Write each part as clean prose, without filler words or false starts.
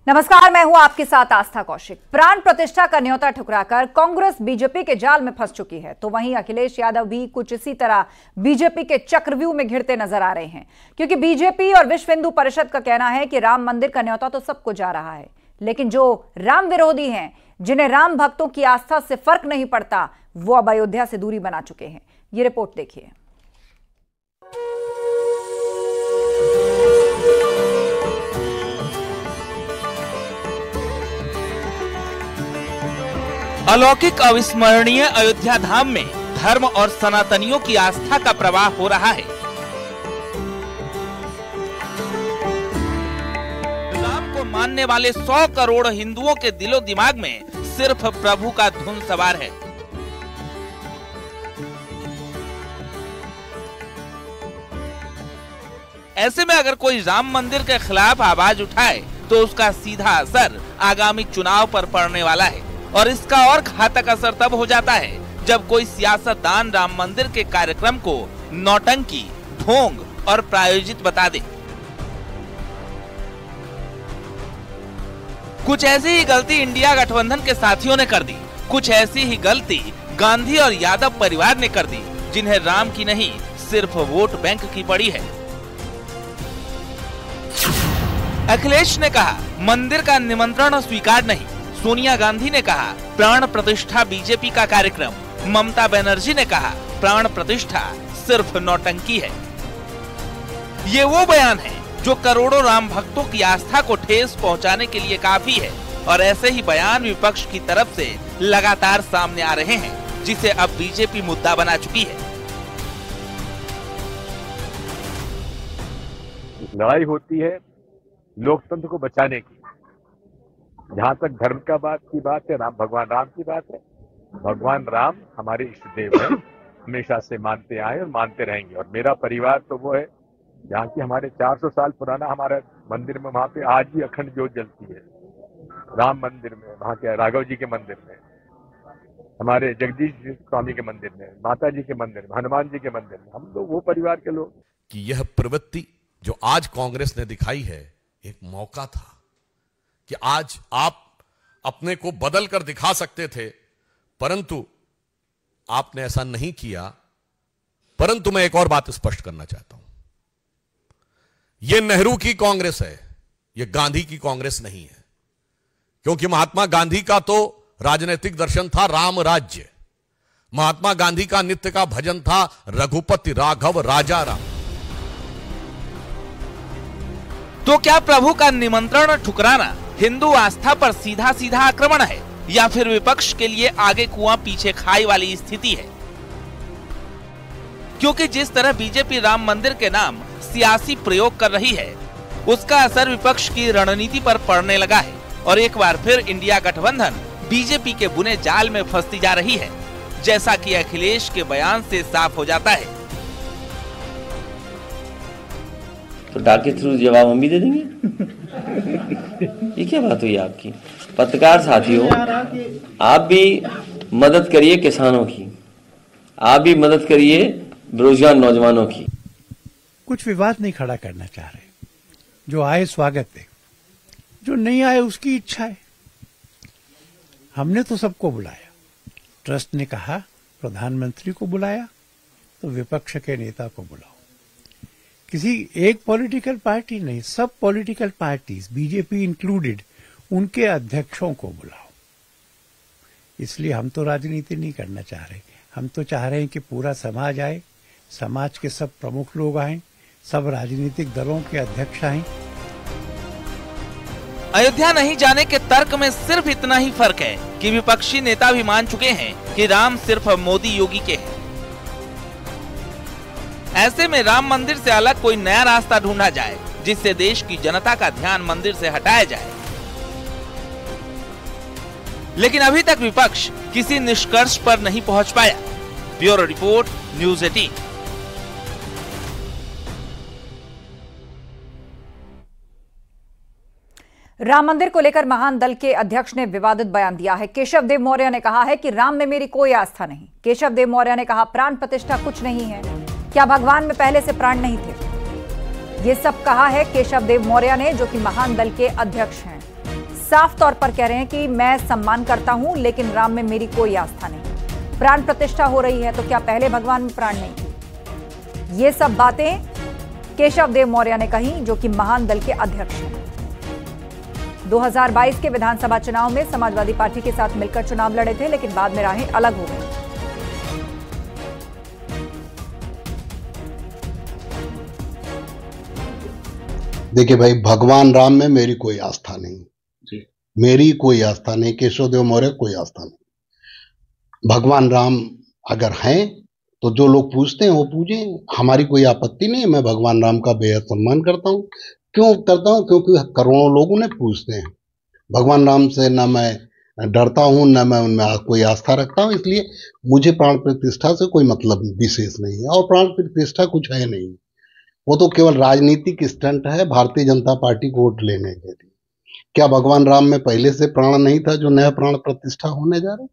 नमस्कार, मैं हूं आपके साथ आस्था कौशिक। प्राण प्रतिष्ठा का न्योता ठुकराकर कांग्रेस बीजेपी के जाल में फंस चुकी है, तो वहीं अखिलेश यादव भी कुछ इसी तरह बीजेपी के चक्रव्यूह में घिरते नजर आ रहे हैं। क्योंकि बीजेपी और विश्व हिंदू परिषद का कहना है कि राम मंदिर का न्योता तो सबको जा रहा है, लेकिन जो राम विरोधी हैं, जिन्हें राम भक्तों की आस्था से फर्क नहीं पड़ता, वो अब अयोध्या से दूरी बना चुके हैं। ये रिपोर्ट देखिए। अलौकिक अविस्मरणीय अयोध्या धाम में धर्म और सनातनियों की आस्था का प्रवाह हो रहा है। राम को मानने वाले 100 करोड़ हिंदुओं के दिलो दिमाग में सिर्फ प्रभु का धुन सवार है। ऐसे में अगर कोई राम मंदिर के खिलाफ आवाज उठाए तो उसका सीधा असर आगामी चुनाव पर पड़ने वाला है। और इसका और घातक असर तब हो जाता है जब कोई सियासतदान राम मंदिर के कार्यक्रम को नौटंकी, ढोंग और प्रायोजित बता दे। कुछ ऐसी ही गलती इंडिया गठबंधन के साथियों ने कर दी। कुछ ऐसी ही गलती गांधी और यादव परिवार ने कर दी, जिन्हें राम की नहीं सिर्फ वोट बैंक की पड़ी है। अखिलेश ने कहा मंदिर का निमंत्रण स्वीकार नहीं। सोनिया गांधी ने कहा प्राण प्रतिष्ठा बीजेपी का कार्यक्रम। ममता बनर्जी ने कहा प्राण प्रतिष्ठा सिर्फ नौटंकी है। ये वो बयान है जो करोड़ों राम भक्तों की आस्था को ठेस पहुंचाने के लिए काफी है। और ऐसे ही बयान विपक्ष की तरफ से लगातार सामने आ रहे हैं, जिसे अब बीजेपी मुद्दा बना चुकी है। लड़ाई होती है लोकतंत्र को बचाने की। जहां तक धर्म का की बात है, भगवान राम की बात है, भगवान राम हमारे इष्ट देव है, हमेशा से मानते आए और मानते रहेंगे। और मेरा परिवार तो वो है जहाँ की हमारे 400 साल पुराना हमारा मंदिर में, वहां पे आज भी अखंड ज्योत जलती है। राम मंदिर में, वहाँ के राघव जी के मंदिर में, हमारे जगदीश स्वामी के मंदिर में, माता जी के मंदिर में, हनुमान जी के मंदिर में, हम लोग वो परिवार के लोग। कि यह प्रवृत्ति जो आज कांग्रेस ने दिखाई है, एक मौका था कि आज आप अपने को बदल कर दिखा सकते थे, परंतु आपने ऐसा नहीं किया। परंतु मैं एक और बात स्पष्ट करना चाहता हूं, यह नेहरू की कांग्रेस है, यह गांधी की कांग्रेस नहीं है। क्योंकि महात्मा गांधी का तो राजनीतिक दर्शन था राम राज्य। महात्मा गांधी का नित्य का भजन था रघुपति राघव राजा राम। तो क्या प्रभु का निमंत्रण ठुकराना हिंदू आस्था पर सीधा सीधा आक्रमण है, या फिर विपक्ष के लिए आगे कुआं पीछे खाई वाली स्थिति है? क्योंकि जिस तरह बीजेपी राम मंदिर के नाम सियासी प्रयोग कर रही है, उसका असर विपक्ष की रणनीति पर पड़ने लगा है। और एक बार फिर इंडिया गठबंधन बीजेपी के बुने जाल में फंसती जा रही है, जैसा कि अखिलेश के बयान से साफ हो जाता है। तो डाक के थ्रू जवाब हम भी दे देंगे। ये क्या बात हुई आपकी? पत्रकार साथियों, आप भी मदद करिए किसानों की, आप भी मदद करिए बेरोजगार नौजवानों की। कुछ विवाद नहीं खड़ा करना चाह रहे। जो आए स्वागत है, जो नहीं आए उसकी इच्छा है। हमने तो सबको बुलाया। ट्रस्ट ने कहा प्रधानमंत्री को बुलाया, तो विपक्ष के नेता को बुलाओ। किसी एक पॉलिटिकल पार्टी नहीं, सब पॉलिटिकल पार्टीज, बीजेपी इंक्लूडेड, उनके अध्यक्षों को बुलाओ। इसलिए हम तो राजनीति नहीं करना चाह रहे। हम तो चाह रहे हैं कि पूरा समाज आए, समाज के सब प्रमुख लोग आए, सब राजनीतिक दलों के अध्यक्ष आए। अयोध्या नहीं जाने के तर्क में सिर्फ इतना ही फर्क है कि विपक्षी नेता भी मान चुके हैं कि राम सिर्फ मोदी योगी के हैं। ऐसे में राम मंदिर से अलग कोई नया रास्ता ढूंढा जाए, जिससे देश की जनता का ध्यान मंदिर से हटाया जाए। लेकिन अभी तक विपक्ष किसी निष्कर्ष पर नहीं पहुंच पाया। Bureau report, news 18। राम मंदिर को लेकर महान दल के अध्यक्ष ने विवादित बयान दिया है। केशव देव मौर्य ने कहा है कि राम में मेरी कोई आस्था नहीं। केशव देव मौर्य ने कहा प्राण प्रतिष्ठा कुछ नहीं है। क्या भगवान में पहले से प्राण नहीं थे? ये सब कहा है केशव देव मौर्य ने, जो कि महान दल के अध्यक्ष हैं। साफ तौर पर कह रहे हैं कि मैं सम्मान करता हूं, लेकिन राम में मेरी कोई आस्था नहीं। प्राण प्रतिष्ठा हो रही है तो क्या पहले भगवान में प्राण नहीं? ये सब बातें केशव देव मौर्य ने कही, जो कि महान दल के अध्यक्ष हैं। 2022 के विधानसभा चुनाव में समाजवादी पार्टी के साथ मिलकर चुनाव लड़े थे, लेकिन बाद में राहें अलग हो गई। देखिए भाई, भगवान राम में मेरी कोई आस्था नहीं जी, मेरी कोई आस्था नहीं, केशव देव मौर्य कोई आस्था नहीं। भगवान राम अगर हैं तो जो लोग पूछते हैं वो पूजें, हमारी कोई आपत्ति नहीं। मैं भगवान राम का बेहद सम्मान करता हूँ। क्यों करता हूँ? क्योंकि करोड़ों लोग उन्हें पूछते हैं। भगवान राम से न मैं डरता हूँ, न मैं उनमें कोई आस्था रखता हूँ, इसलिए मुझे प्राण प्रतिष्ठा से कोई मतलब विशेष नहीं है। और प्राण प्रतिष्ठा कुछ है नहीं, वो तो केवल राजनीतिक स्टंट है भारतीय जनता पार्टी को वोट लेने के लिए। क्या भगवान राम में पहले से प्राण नहीं था जो नया प्राण प्रतिष्ठा होने जा रहा है?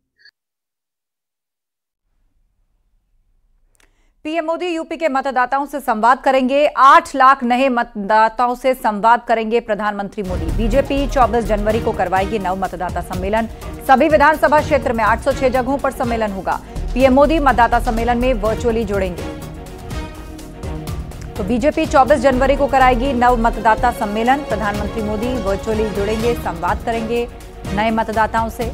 पीएम मोदी यूपी के मतदाताओं से संवाद करेंगे। 8 लाख नए मतदाताओं से संवाद करेंगे प्रधानमंत्री मोदी। बीजेपी 24 जनवरी को करवाएगी नव मतदाता सम्मेलन। सभी विधानसभा क्षेत्र में 806 जगहों पर सम्मेलन होगा। पीएम मोदी मतदाता सम्मेलन में वर्चुअली जुड़ेंगे। तो बीजेपी 24 जनवरी को कराएगी नव मतदाता सम्मेलन। प्रधानमंत्री मोदी वर्चुअली जुड़ेंगे, संवाद करेंगे नए मतदाताओं से।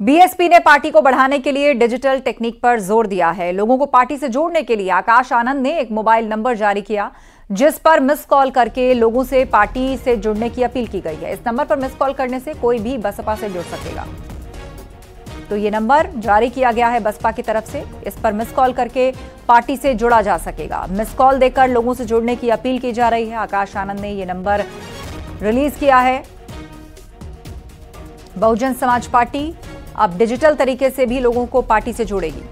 बीएसपी ने पार्टी को बढ़ाने के लिए डिजिटल टेक्निक पर जोर दिया है। लोगों को पार्टी से जोड़ने के लिए आकाश आनंद ने एक मोबाइल नंबर जारी किया, जिस पर मिस कॉल करके लोगों से पार्टी से जुड़ने की अपील की गई है। इस नंबर पर मिस कॉल करने से कोई भी बसपा से जुड़ सकेगा। तो ये नंबर जारी किया गया है बसपा की तरफ से। इस पर मिस कॉल करके पार्टी से जुड़ा जा सकेगा। मिस कॉल देकर लोगों से जुड़ने की अपील की जा रही है। आकाश आनंद ने ये नंबर रिलीज किया है। बहुजन समाज पार्टी अब डिजिटल तरीके से भी लोगों को पार्टी से जोड़ेगी।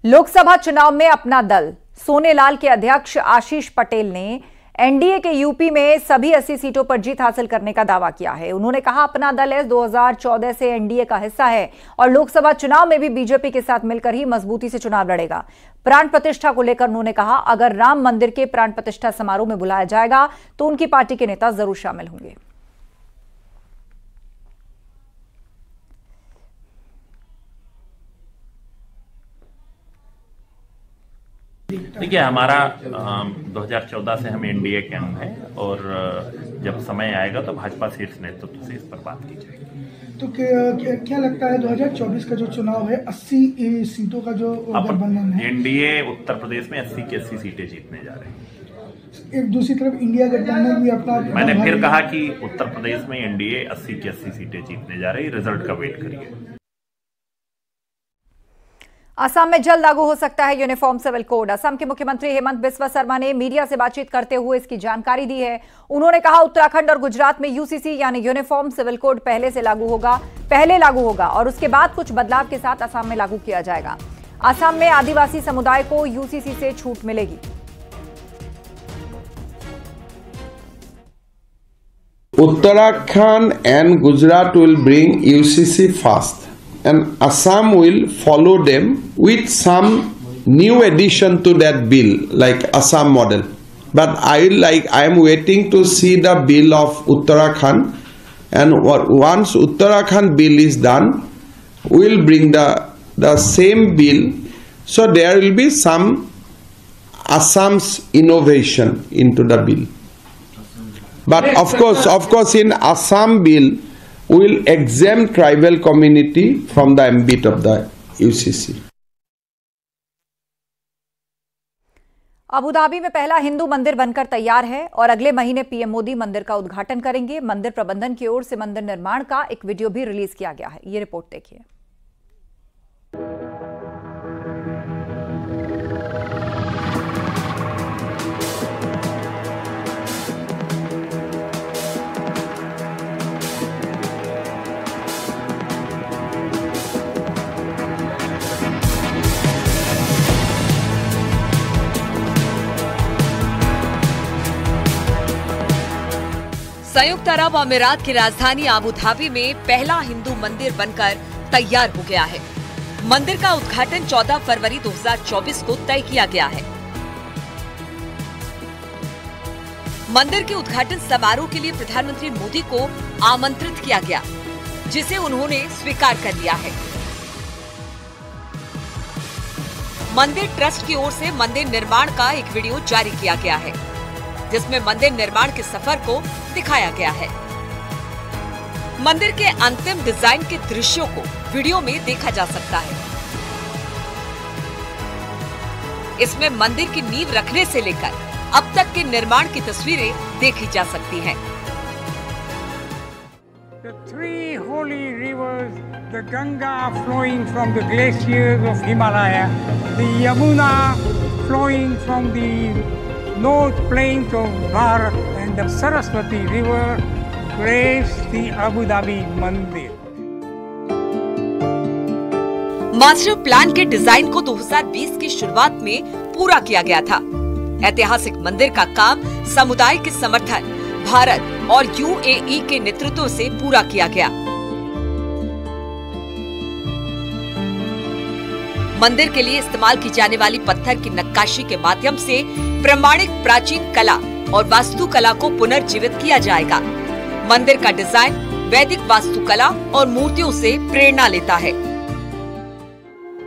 लोकसभा चुनाव में अपना दल सोनेलाल के अध्यक्ष आशीष पटेल ने एनडीए के यूपी में सभी 80 सीटों पर जीत हासिल करने का दावा किया है। उन्होंने कहा, अपना दल 2014 से एनडीए का हिस्सा है और लोकसभा चुनाव में भी बीजेपी के साथ मिलकर ही मजबूती से चुनाव लड़ेगा। प्राण प्रतिष्ठा को लेकर उन्होंने कहा, अगर राम मंदिर के प्राण प्रतिष्ठा समारोह में बुलाया जाएगा तो उनकी पार्टी के नेता जरूर शामिल होंगे। देखिए, हमारा 2014 से हम एनडीए के अंग हैं और जब समय आएगा तो भाजपा शीर्ष नेतृत्व से इस पर बात की जाएगी। तो क्या लगता है 2024 का जो चुनाव है 80 सीटों का जो गठबंधन है, एनडीए उत्तर प्रदेश में 80 की 80 सीटें जीतने जा रहे हैं। एक दूसरी तरफ इंडिया गठबंधन भी अपना, मैंने फिर कहा कि उत्तर प्रदेश में एनडीए 80 की 80 सीटें जीतने जा रही। रिजल्ट का वेट करिए। असम में जल्द लागू हो सकता है यूनिफॉर्म सिविल कोड। असम के मुख्यमंत्री हेमंत बिस्वा शर्मा ने मीडिया से बातचीत करते हुए इसकी जानकारी दी है। उन्होंने कहा, उत्तराखंड और गुजरात में यूसीसी यानी यूनिफॉर्म सिविल कोड पहले लागू होगा और उसके बाद कुछ बदलाव के साथ असम में लागू किया जाएगा। असम में आदिवासी समुदाय को यूसीसी से छूट मिलेगी। Uttarakhand and Gujarat will bring UCC first, and Assam will follow them with some new addition to that bill, like Assam model. But I am waiting to see the bill of Uttarakhand, and once Uttarakhand bill is done, we'll bring the same bill. So there will be some Assam's innovation into the bill. But of course, in Assam bill, we will exempt tribal community from the ambit of the UCC. Abu Dhabi में पहला हिंदू मंदिर बनकर तैयार है और अगले महीने PM Modi मंदिर का उद्घाटन करेंगे। मंदिर प्रबंधन की ओर से मंदिर निर्माण का एक वीडियो भी रिलीज किया गया है। ये रिपोर्ट देखिए। संयुक्त अरब अमीरात की राजधानी आबू धाबी में पहला हिंदू मंदिर बनकर तैयार हो गया है। मंदिर का उद्घाटन 14 फरवरी 2024 को तय किया गया है। मंदिर के उद्घाटन समारोह के लिए प्रधानमंत्री मोदी को आमंत्रित किया गया, जिसे उन्होंने स्वीकार कर लिया है। मंदिर ट्रस्ट की ओर से मंदिर निर्माण का एक वीडियो जारी किया गया है, जिसमें मंदिर निर्माण के सफर को दिखाया गया है। मंदिर के अंतिम डिजाइन के दृश्यों को वीडियो में देखा जा सकता है। इसमें मंदिर की नींव रखने से लेकर अब तक के निर्माण की तस्वीरें देखी जा सकती हैं। The three holy rivers, the Ganga flowing from the glaciers of Himalaya, the Yamuna flowing from the north plains of Bharat, and the Saraswati river grace the Abu Dhabi Mandir. Master plan के design को 2020 की शुरुआत में पूरा किया गया था। ऐतिहासिक मंदिर का काम समुदाय के समर्थन, भारत और यूएई के नेतृत्व से पूरा किया गया। मंदिर के लिए इस्तेमाल की जाने वाली पत्थर की नक्काशी के माध्यम से प्रमाणिक प्राचीन कला और वास्तुकला को पुनर्जीवित किया जाएगा। मंदिर का डिजाइन वैदिक वास्तुकला और मूर्तियों से प्रेरणा लेता है।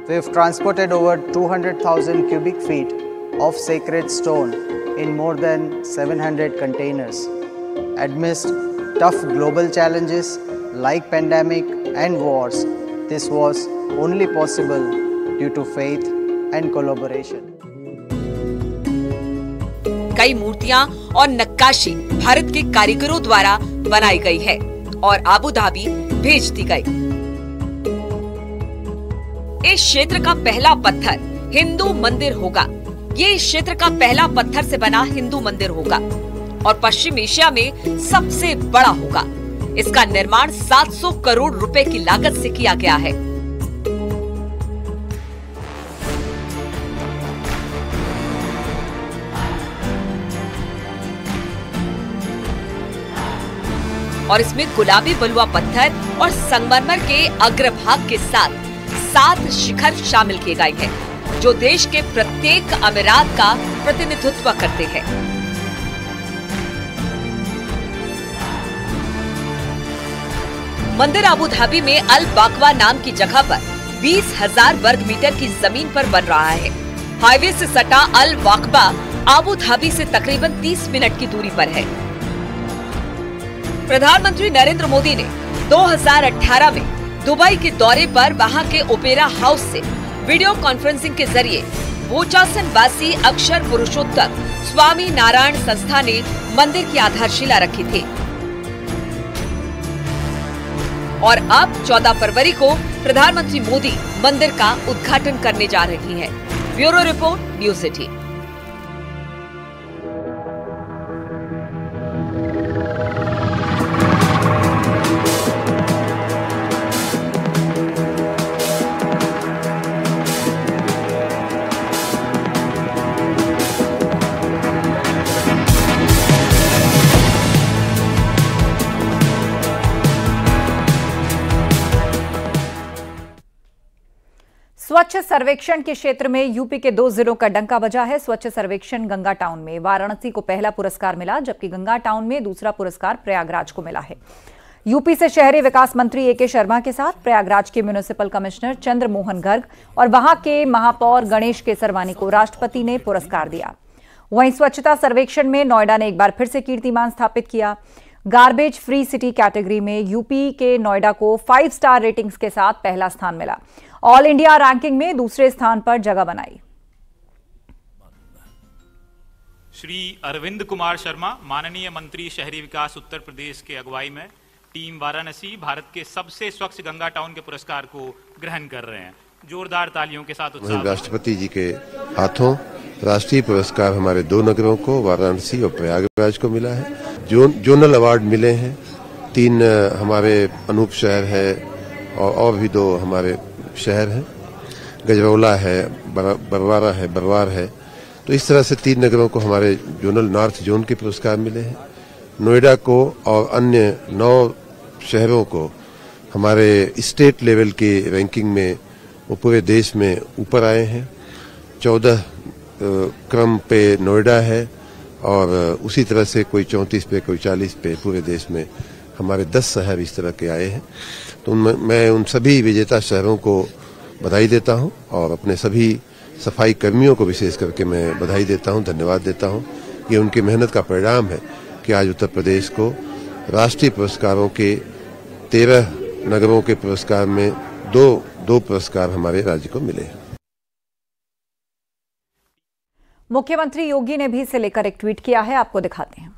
We've transported over 200,000 cubic feet of sacred stone in more than 700 containers. Amidst tough global challenges like pandemic and wars, this was only possible due to faith and collaboration. कई मूर्तियां और नक्काशी भारत के कारीगरों द्वारा बनाई गई है और आबू धाबी भेज दी गई। इस क्षेत्र का पहला पत्थर हिंदू मंदिर होगा। ये इस क्षेत्र का पहला पत्थर से बना हिंदू मंदिर होगा और पश्चिम एशिया में सबसे बड़ा होगा। इसका निर्माण 700 करोड़ रुपए की लागत से किया गया है। और इसमें गुलाबी बलुआ पत्थर और संगमरमर के अग्रभाग के साथ 7 शिखर शामिल किए गए हैं, जो देश के प्रत्येक अमीरात का प्रतिनिधित्व करते हैं। मंदिर आबू धाबी में अल बाकवा नाम की जगह पर 20,000 वर्ग मीटर की जमीन पर बन रहा है। हाईवे से सटा अल वाकबा आबू धाबी से तकरीबन 30 मिनट की दूरी पर है। प्रधानमंत्री नरेंद्र मोदी ने 2018 में दुबई के दौरे पर वहां के ओपेरा हाउस से वीडियो कॉन्फ्रेंसिंग के जरिए बोचासन वासी अक्षर पुरुषोत्तम स्वामी नारायण संस्था ने मंदिर की आधारशिला रखी थी और अब 14 फरवरी को प्रधानमंत्री मोदी मंदिर का उद्घाटन करने जा रही हैं। Bureau report, news city. स्वच्छ सर्वेक्षण के क्षेत्र में यूपी के 2 जिलों का डंका बजा है। स्वच्छ सर्वेक्षण गंगा टाउन में वाराणसी को पहला पुरस्कार मिला, जबकि गंगा टाउन में दूसरा पुरस्कार प्रयागराज को मिला है। यूपी से शहरी विकास मंत्री एके शर्मा के साथ प्रयागराज के म्युनिसिपल कमिश्नर चंद्र मोहन गर्ग और वहां के महापौर गणेश केसरवानी को राष्ट्रपति ने पुरस्कार दिया। वहीं स्वच्छता सर्वेक्षण में नोएडा ने एक बार फिर से कीर्तिमान स्थापित किया। गार्बेज फ्री सिटी कैटेगरी में यूपी के नोएडा को 5 स्टार रेटिंग्स के साथ पहला स्थान मिला। ऑल इंडिया रैंकिंग में दूसरे स्थान पर जगह बनाई। श्री अरविंद कुमार शर्मा, माननीय मंत्री शहरी विकास उत्तर प्रदेश के अगुवाई में टीम वाराणसी भारत के सबसे स्वच्छ गंगा टाउन के पुरस्कार को ग्रहण कर रहे हैं। जोरदार तालियों के साथ उत्साह। राष्ट्रपति जी के हाथों राष्ट्रीय पुरस्कार हमारे 2 नगरों को, वाराणसी और प्रयागराज को मिला है। जोनल अवार्ड मिले हैं। 3 हमारे अनूप शहर है और भी 2 हमारे शहर हैं, गजरौला है, बरवारा है, बरवार है। तो इस तरह से 3 नगरों को हमारे जोनल नॉर्थ जोन के पुरस्कार मिले हैं। नोएडा को और अन्य 9 शहरों को हमारे स्टेट लेवल की रैंकिंग में वो पूरे देश में ऊपर आए हैं। 14 क्रम पे नोएडा है और उसी तरह से कोई 34 पे, कोई 40 पे पूरे देश में हमारे 10 शहर इस तरह के आए हैं। तो मैं उन सभी विजेता शहरों को बधाई देता हूं और अपने सभी सफाई कर्मियों को विशेष करके मैं बधाई देता हूं, धन्यवाद देता हूं। ये उनकी मेहनत का परिणाम है कि आज उत्तर प्रदेश को राष्ट्रीय पुरस्कारों के 13 नगरों के पुरस्कार में दो पुरस्कार हमारे राज्य को मिले। मुख्यमंत्री योगी ने भी इसे लेकर एक ट्वीट किया है, आपको दिखाते हैं।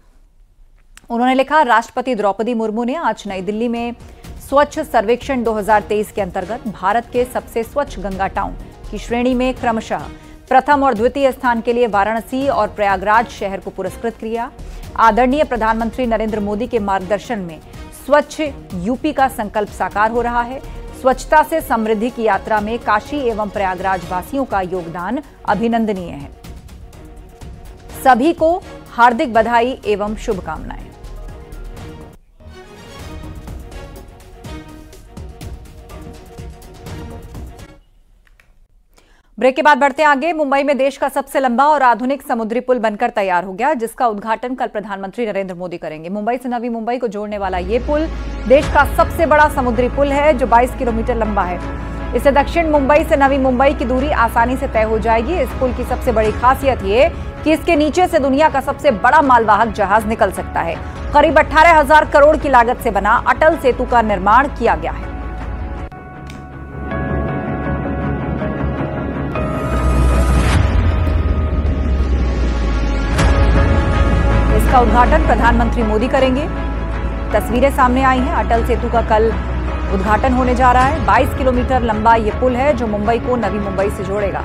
उन्होंने लिखा, राष्ट्रपति द्रौपदी मुर्मू ने आज नई दिल्ली में स्वच्छ सर्वेक्षण 2023 के अंतर्गत भारत के सबसे स्वच्छ गंगा टाउन की श्रेणी में क्रमशः प्रथम और द्वितीय स्थान के लिए वाराणसी और प्रयागराज शहर को पुरस्कृत किया। आदरणीय प्रधानमंत्री नरेंद्र मोदी के मार्गदर्शन में स्वच्छ यूपी का संकल्प साकार हो रहा है। स्वच्छता से समृद्धि की यात्रा में काशी एवं प्रयागराज वासियों का योगदान अभिनंदनीय है। सभी को हार्दिक बधाई एवं शुभकामनाएं। ब्रेक के बाद बढ़ते आगे। मुंबई में देश का सबसे लंबा और आधुनिक समुद्री पुल बनकर तैयार हो गया, जिसका उद्घाटन कल प्रधानमंत्री नरेंद्र मोदी करेंगे। मुंबई से नवी मुंबई को जोड़ने वाला ये पुल देश का सबसे बड़ा समुद्री पुल है, जो 22 किलोमीटर लंबा है। इससे दक्षिण मुंबई से नवी मुंबई की दूरी आसानी से तय हो जाएगी। इस पुल की सबसे बड़ी खासियत ये कि इसके नीचे से दुनिया का सबसे बड़ा मालवाहक जहाज निकल सकता है। करीब 18,000 करोड़ की लागत से बना अटल सेतु का निर्माण किया गया है। इसका उद्घाटन प्रधानमंत्री मोदी करेंगे। तस्वीरें सामने आई हैं। अटल सेतु का कल उद्घाटन होने जा रहा है। 22 किलोमीटर लंबा ये पुल है, जो मुंबई को नवी मुंबई से जोड़ेगा।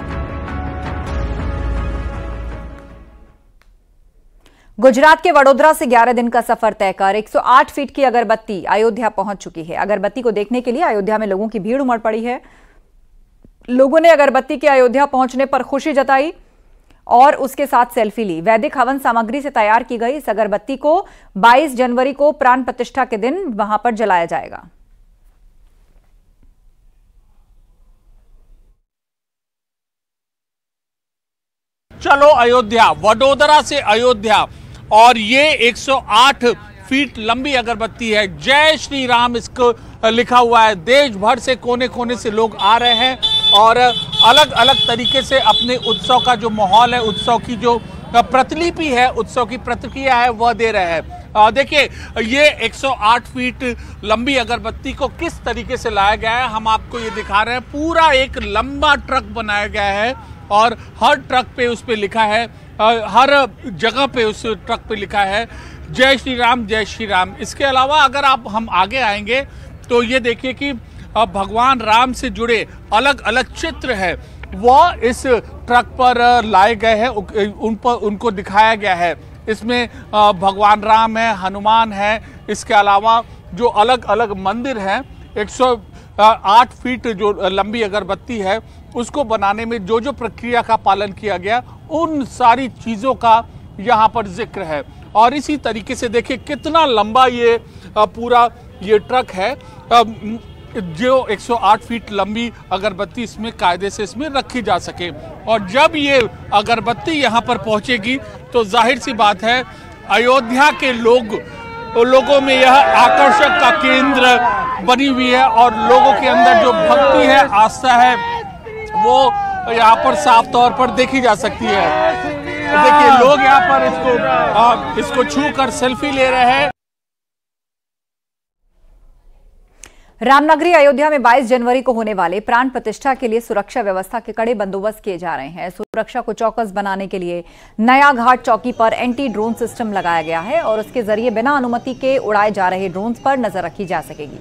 गुजरात के वडोदरा से 11 दिन का सफर तय कर 108 फीट की अगरबत्ती अयोध्या पहुंच चुकी है। अगरबत्ती को देखने के लिए अयोध्या में लोगों की भीड़ उमड़ पड़ी है। लोगों ने अगरबत्ती के अयोध्या पहुंचने पर खुशी जताई और उसके साथ सेल्फी ली। वैदिक हवन सामग्री से तैयार की गई इस अगरबत्ती को 22 जनवरी को प्राण प्रतिष्ठा के दिन वहां पर जलाया जाएगा। चलो अयोध्या, वडोदरा से अयोध्या, और ये 108 फीट लंबी अगरबत्ती है। जय श्री राम इसको लिखा हुआ है। देश भर से कोने कोने से लोग आ रहे हैं और अलग अलग तरीके से अपने उत्सव का जो माहौल है, उत्सव की जो प्रतिलिपि है, उत्सव की प्रतिक्रिया है, वह दे रहे हैं। देखिए, ये 108 फीट लंबी अगरबत्ती को किस तरीके से लाया गया है, हम आपको ये दिखा रहे हैं। पूरा एक लंबा ट्रक बनाया गया है और हर ट्रक पे उस पे लिखा है, हर जगह पे उस ट्रक पे लिखा है जय श्री राम, जय श्री राम। इसके अलावा अगर हम आगे आएंगे तो ये देखिए कि भगवान राम से जुड़े अलग अलग चित्र है, वह इस ट्रक पर लाए गए हैं, उनको दिखाया गया है। इसमें भगवान राम है, हनुमान है। इसके अलावा जो अलग अलग मंदिर हैं, 108 फीट जो लंबी अगरबत्ती है, उसको बनाने में जो जो प्रक्रिया का पालन किया गया, उन सारी चीज़ों का यहाँ पर जिक्र है। और इसी तरीके से देखिए कितना लंबा ये पूरा ये ट्रक है, जो 108 फीट लंबी अगरबत्ती इसमें कायदे से इसमें रखी जा सके। और जब ये अगरबत्ती यहाँ पर पहुँचेगी तो जाहिर सी बात है, अयोध्या के लोगों में यह आकर्षक का केंद्र बनी हुई है और लोगों के अंदर जो भक्ति है, आस्था है, वो यहाँ पर साफ तौर पर देखी जा सकती है। देखिए, लोग यहाँ पर इसको छू कर सेल्फी ले रहे हैं। रामनगरी अयोध्या में 22 जनवरी को होने वाले प्राण प्रतिष्ठा के लिए सुरक्षा व्यवस्था के कड़े बंदोबस्त किए जा रहे हैं। सुरक्षा को चौकस बनाने के लिए नया घाट चौकी पर एंटी ड्रोन सिस्टम लगाया गया है और उसके जरिए बिना अनुमति के उड़ाए जा रहे ड्रोन पर नजर रखी जा सकेगी।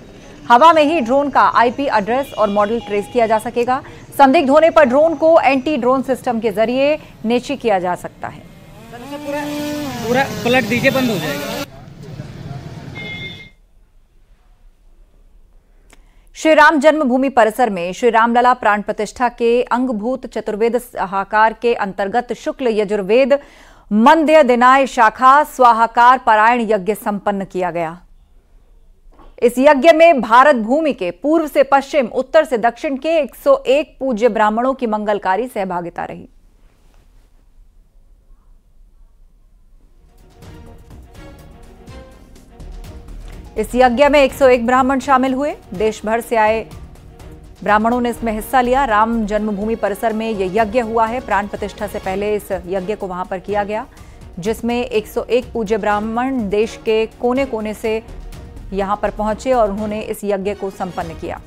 हवा में ही ड्रोन का आईपी एड्रेस और मॉडल ट्रेस किया जा सकेगा। संदिग्ध होने पर ड्रोन को एंटी ड्रोन सिस्टम के जरिए नेची किया जा सकता है। पूरा पलट दीजिए, बंद हो जाएगा। श्री राम जन्मभूमि परिसर में श्री रामलला प्राण प्रतिष्ठा के अंगभूत चतुर्वेद सहाकार के अंतर्गत शुक्ल यजुर्वेद मंद्य दिनाय शाखा स्वाहाकार पारायण यज्ञ संपन्न किया गया। इस यज्ञ में भारत भूमि के पूर्व से पश्चिम, उत्तर से दक्षिण के 101 पूज्य ब्राह्मणों की मंगलकारी सहभागिता रही। इस यज्ञ में 101 ब्राह्मण शामिल हुए। देश भर से आए ब्राह्मणों ने इसमें हिस्सा लिया। राम जन्मभूमि परिसर में यह यज्ञ हुआ है। प्राण प्रतिष्ठा से पहले इस यज्ञ को वहां पर किया गया, जिसमें 101 पूज्य ब्राह्मण देश के कोने कोने से यहां पर पहुंचे और उन्होंने इस यज्ञ को संपन्न किया।